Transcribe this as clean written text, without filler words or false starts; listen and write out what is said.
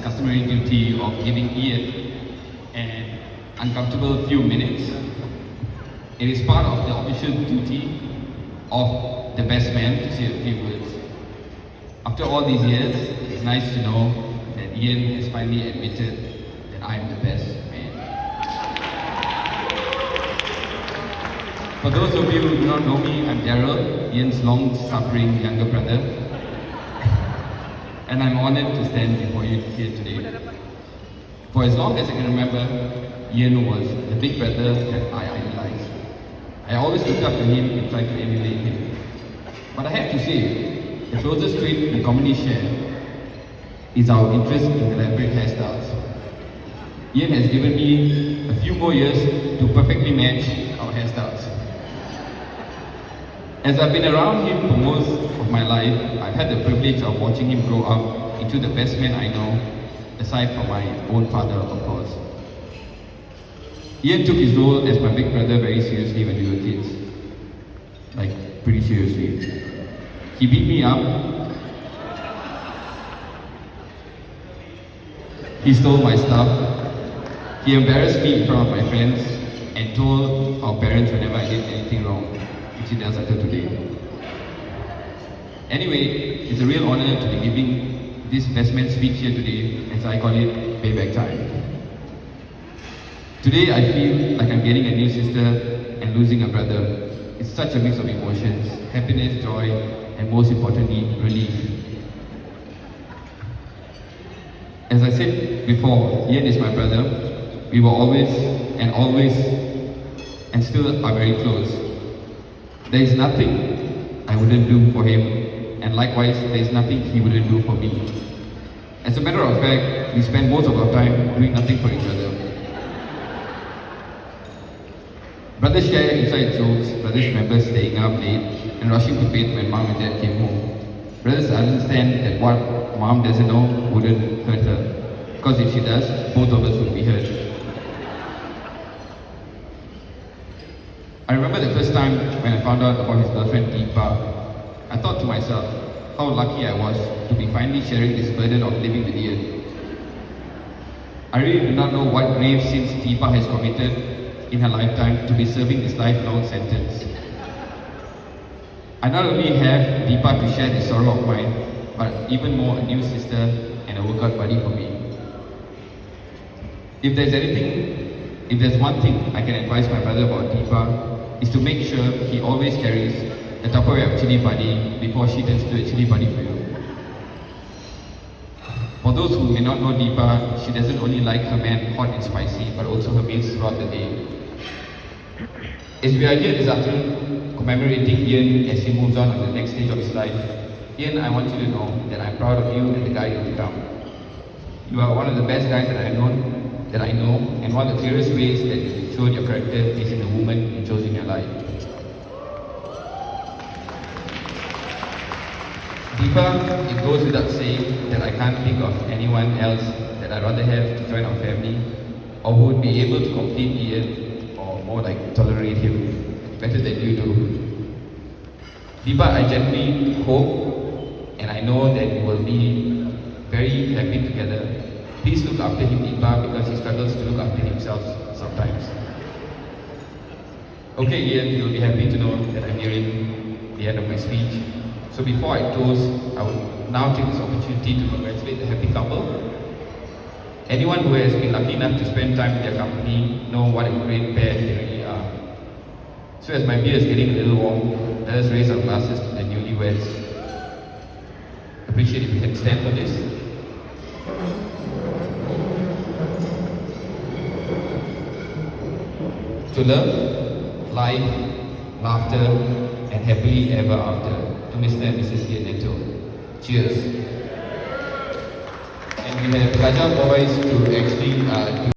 customary duty of giving Ian an uncomfortable few minutes. It is part of the official duty of the best man to say a few words. After all these years, it's nice to know that Ian has finally admitted that I am the best man. For those of you who do not know me, I'm Daryl, Ian's long-suffering younger brother. And I'm honored to stand before you here today. For as long as I can remember, Ian was the big brother that I idolized. I always looked up to him and tried to emulate him. But I have to say, the closest trait we commonly share is our interest in elaborate hairstyles. Ian has given me a few more years to perfectly match our hairstyles. As I've been around him for most of my life, I've had the privilege of watching him grow up into the best man I know, aside from my own father, of course. Ian took his role as my big brother very seriously when we were kids. Like, pretty seriously. He beat me up. He stole my stuff. He embarrassed me in front of my friends and told our parents whenever I did anything wrong, which he does until today. Anyway, it's a real honor to be giving this best man speech here today, as I call it payback time. Today I feel like I'm getting a new sister and losing a brother. It's such a mix of emotions, happiness, joy, and most importantly, relief. As I said before, Ian is my brother. We were always and still are very close. There is nothing I wouldn't do for him, and likewise, there is nothing he wouldn't do for me. As a matter of fact, we spend most of our time doing nothing for each other. Brothers share inside jokes, brothers remember staying up late and rushing to bed when mom and dad came home. Brothers understand that what mom doesn't know wouldn't hurt her, because if she does, both of us would be hurt. I remember the first time when I found out about his girlfriend Deepa. I thought to myself, how lucky I was to be finally sharing this burden of living with Ian. I really do not know what grave sins Deepa has committed in her lifetime to be serving this lifelong sentence. I not only have Deepa to share this sorrow of mine, but even more a new sister and a workout buddy for me. If there's one thing I can advise my brother about Deepa, is to make sure he always carries a Tupperware of chili buddy before she turns into a chili buddy for you. For those who may not know Deepa, she doesn't only like her man hot and spicy, but also her meals throughout the day. As we are here this afternoon commemorating Ian as he moves on to the next stage of his life, Ian, I want you to know that I'm proud of you and the guy you've become. You are one of the best guys that I know, and one of the clearest ways that you've shown your character is in the woman you chose in your life. Deepa, it goes without saying that I can't think of anyone else that I'd rather have to join our family, or who would be able to complete Ian, or more like tolerate him better than you do. Deepa, I genuinely hope and I know that you will be very happy together. Please look after him, Deepa, because he struggles to look after himself sometimes. Okay, Ian, you'll be happy to know that I'm nearing the end of my speech. So before I toast, I will now take this opportunity to congratulate the happy couple. Anyone who has been lucky enough to spend time with their company know what a great pair they really are. So as my beer is getting a little warm, let us raise our glasses to the newlyweds. Appreciate if you can stand for this. To love, life, laughter, and happily ever after. To Mr. and Mrs. Ian. Cheers. And we have Raja boys to actually